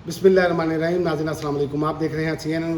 بسم اللہ الرحمن الرحیم. ناظرین السلام علیکم. آپ دیکھ رہے ہیں CNN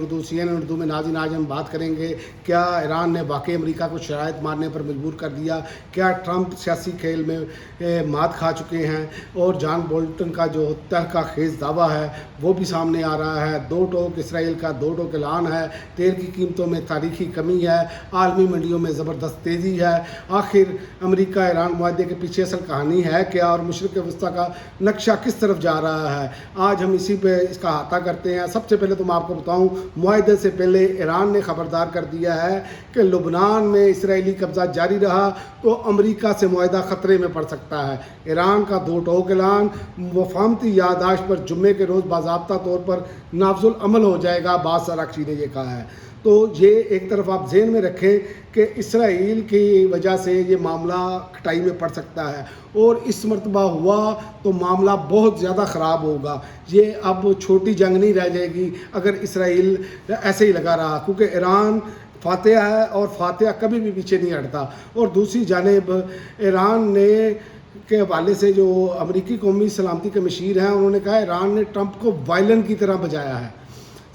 اردو میں. ناظرین آج ہم بات کریں گے کیا ایران نے واقعی امریکہ کو شرائط مارنے پر مجبور کر دیا؟ کیا ٹرمپ سیاسی کھیل میں مات کھا چکے ہیں؟ اور جان بولٹن کا جو تحقہ خیز دعویٰ ہے وہ بھی سامنے آ رہا ہے. دو ٹوک اسرائیل کا دو ٹوک اعلان ہے. تیل کی قیمتوں میں تاریخی کمی ہے. عالمی منڈیوں میں زبردست تیزی ہے. آخر امریکہ ایران معاہدے کے پیچھے اصل کہانی ہے کیا اور مشرق وسطیٰ کا نقشہ کس طرف جا رہا ہے؟ آج ہم اسی پہ اس کا احاطہ کرتے ہیں. سب سے پہلے تو میں آپ کو بتاؤں، معاہدے سے پہلے ایران نے خبردار کر دیا ہے کہ لبنان میں اسرائیلی قبضہ جاری رہا تو امریکہ سے معاہدہ خطرے میں پڑ سکتا ہے. ایران کا دو ٹوک اعلان مفاہمتی یادداشت پر جمعے کے روز باضابطہ طور پر نافذ العمل ہو جائے گا، بعض اراکین نے یہ کہا ہے. تو یہ ایک طرف آپ ذہن میں رکھیں کہ اسرائیل کی وجہ سے یہ معاملہ کھٹائی میں پڑ سکتا ہے، اور اس مرتبہ ہوا تو معاملہ بہت زیادہ خراب ہوگا. یہ اب چھوٹی جنگ نہیں رہ جائے گی اگر اسرائیل ایسے ہی لگا رہا، کیونکہ ایران فاتح ہے اور فاتح کبھی بھی پیچھے نہیں ہٹتا. اور دوسری جانب ایران نے کے حوالے سے جو امریکی قومی سلامتی کے مشیر ہیں انہوں نے کہا ایران نے ٹرمپ کو وائلن کی طرح بجایا ہے.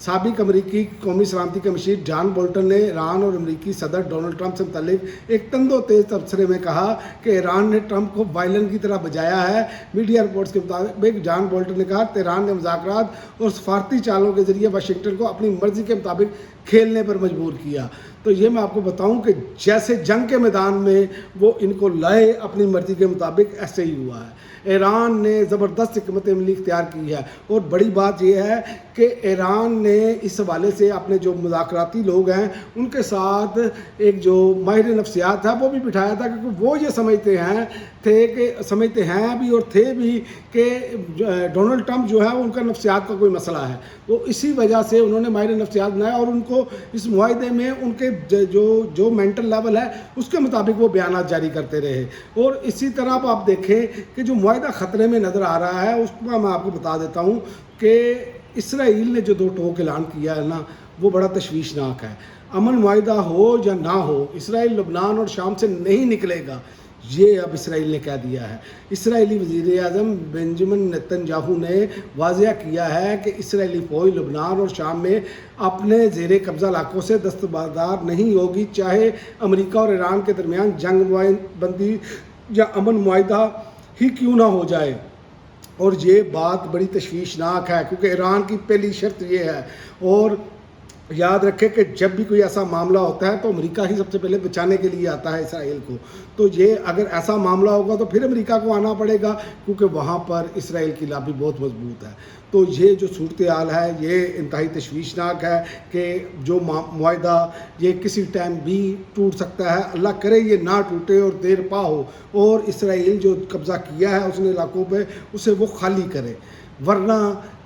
سابق امریکی قومی سلامتی کے مشیر جان بولٹن نے ایران اور امریکی صدر ڈونلڈ ٹرمپ سے متعلق ایک تند و تیز تبصرے میں کہا کہ ایران نے ٹرمپ کو وائلن کی طرح بجایا ہے. میڈیا رپورٹس کے مطابق جان بولٹن نے کہا تہران نے مذاکرات اور سفارتی چالوں کے ذریعے واشنگٹن کو اپنی مرضی کے مطابق کھیلنے پر مجبور کیا. تو یہ میں آپ کو بتاؤں کہ جیسے جنگ کے میدان میں وہ ان کو لائے اپنی مرضی کے مطابق، ایسے ہی ہوا ہے. ایران نے زبردست حکمت عملی اختیار کی ہے، اور بڑی بات یہ ہے کہ ایران نے اس حوالے سے اپنے جو مذاکراتی لوگ ہیں ان کے ساتھ ایک جو ماہر نفسیات ہے وہ بھی بٹھایا تھا، کیونکہ وہ یہ سمجھتے ہیں بھی اور تھے بھی کہ ڈونلڈ ٹرمپ جو ہے ان کا نفسیات کا کوئی مسئلہ ہے. تو اسی وجہ سے انہوں نے ماہر نفسیات بنایا اور ان کو اس معاہدے میں ان کے جو مینٹل لیول ہے اس کے مطابق وہ بیانات جاری کرتے رہے. اور اسی طرح آپ دیکھیں کہ جو معاہدہ خطرے میں نظر آ رہا ہے اس کا میں آپ کو بتا دیتا ہوں کہ اسرائیل نے جو دو ٹوک اعلان کیا ہے نا وہ بڑا تشویشناک ہے. امن معاہدہ ہو یا نہ ہو، اسرائیل لبنان اور شام سے نہیں نکلے گا، یہ اب اسرائیل نے کہہ دیا ہے. اسرائیلی وزیر اعظم بنجمن نیتن یاہو نے واضح کیا ہے کہ اسرائیلی فوج لبنان اور شام میں اپنے زیر قبضہ علاقوں سے دستبردار نہیں ہوگی، چاہے امریکہ اور ایران کے درمیان جنگ بندی یا امن معاہدہ ہی کیوں نہ ہو جائے. اور یہ بات بڑی تشویشناک ہے کیونکہ ایران کی پہلی شرط یہ ہے. اور یاد رکھے کہ جب بھی کوئی ایسا معاملہ ہوتا ہے تو امریکہ ہی سب سے پہلے بچانے کے لیے آتا ہے اسرائیل کو. تو یہ اگر ایسا معاملہ ہوگا تو پھر امریکہ کو آنا پڑے گا، کیونکہ وہاں پر اسرائیل کی لابی بہت مضبوط ہے. تو یہ جو صورتحال ہے یہ انتہائی تشویشناک ہے کہ جو معاہدہ یہ کسی ٹائم بھی ٹوٹ سکتا ہے. اللہ کرے یہ نہ ٹوٹے اور دیر پا ہو، اور اسرائیل جو قبضہ کیا ہے اس نے علاقوں پہ اسے وہ خالی کرے، ورنہ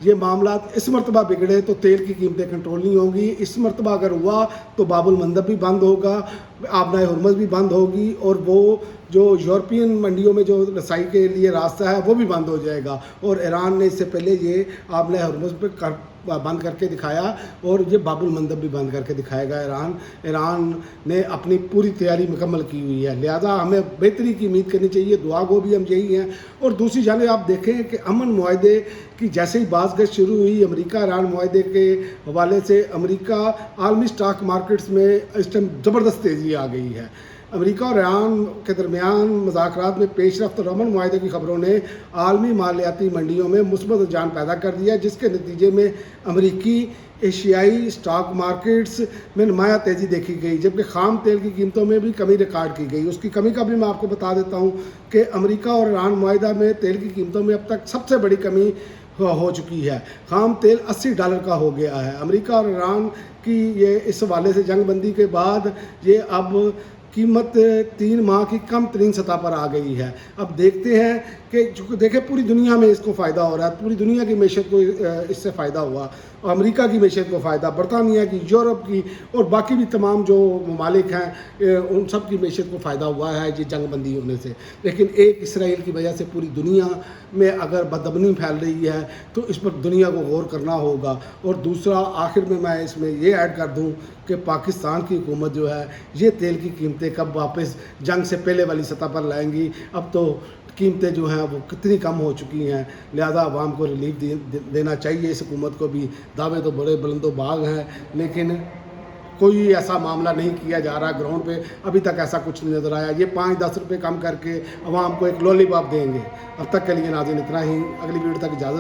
یہ معاملات اس مرتبہ بگڑے تو تیل کی قیمتیں کنٹرول نہیں ہوں گی. اس مرتبہ اگر ہوا تو باب المندب بھی بند ہوگا، آبنائے ہرمز بھی بند ہوگی، اور وہ جو یورپین منڈیوں میں جو رسائی کے لیے راستہ ہے وہ بھی بند ہو جائے گا. اور ایران نے اس سے پہلے یہ آبنائے ہرمز پہ بند کر کے دکھایا، اور یہ باب المندب بھی بند کر کے دکھائے گا. ایران نے اپنی پوری تیاری مکمل کی ہوئی ہے، لہذا ہمیں بہتری کی امید کرنی چاہیے. دعا گو بھی ہم یہی ہیں. اور دوسری جانب آپ دیکھیں کہ امن معاہدے کی جیسے ہی بات گشت شروع ہوئی امریکہ ایران معاہدے کے حوالے سے، امریکہ عالمی سٹاک مارکیٹس میں اس ٹائم زبردست تیزی آ گئی ہے. امریکہ اور ایران کے درمیان مذاکرات میں پیش رفت اور امن معاہدے کی خبروں نے عالمی مالیاتی منڈیوں میں مثبت رجحان پیدا کر دیا، جس کے نتیجے میں امریکی ایشیائی سٹاک مارکیٹس میں نمایاں تیزی دیکھی گئی، جبکہ خام تیل کی قیمتوں میں بھی کمی ریکارڈ کی گئی. اس کی کمی کا بھی میں آپ کو بتا دیتا ہوں کہ امریکہ اور ایران معاہدہ میں تیل کی قیمتوں میں اب تک سب سے بڑی کمی ہو چکی ہے. خام تیل $80 کا ہو گیا ہے. امریکہ اور ایران کی یہ اس حوالے سے جنگ بندی کے بعد یہ اب قیمت 3 ماہ کی کم ترین سطح پر آ گئی ہے. اب دیکھتے ہیں کہ دیکھیں پوری دنیا میں اس کو فائدہ ہو رہا ہے، پوری دنیا کی معیشت کو اس سے فائدہ ہوا، اور امریکہ کی معیشت کو فائدہ، برطانیہ کی، یورپ کی اور باقی بھی تمام جو ممالک ہیں ان سب کی معیشت کو فائدہ ہوا ہے یہ جنگ بندی ہونے سے. لیکن ایک اسرائیل کی وجہ سے پوری دنیا میں اگر بدامنی پھیل رہی ہے تو اس پر دنیا کو غور کرنا ہوگا. اور دوسرا آخر میں اس میں یہ ایڈ کر دوں کہ پاکستان کی حکومت جو ہے یہ تیل کی قیمتیں کب واپس جنگ سے پہلے والی سطح پر لائیں گی. اب تو قیمتیں جو ہیں وہ کتنی کم ہو چکی ہیں، لہذا عوام کو ریلیف دینا چاہیے. اس حکومت کو بھی دعوے تو بڑے بلند و باغ ہیں لیکن کوئی ایسا معاملہ نہیں کیا جا رہا. گراؤنڈ پہ ابھی تک ایسا کچھ نہیں نظر آیا. یہ 5-10 روپے کم کر کے عوام کو ایک لولی پاپ دیں گے. اب تک کے لیے ناظرین اتنا ہی. اگلی ویڈیو تک اجازت.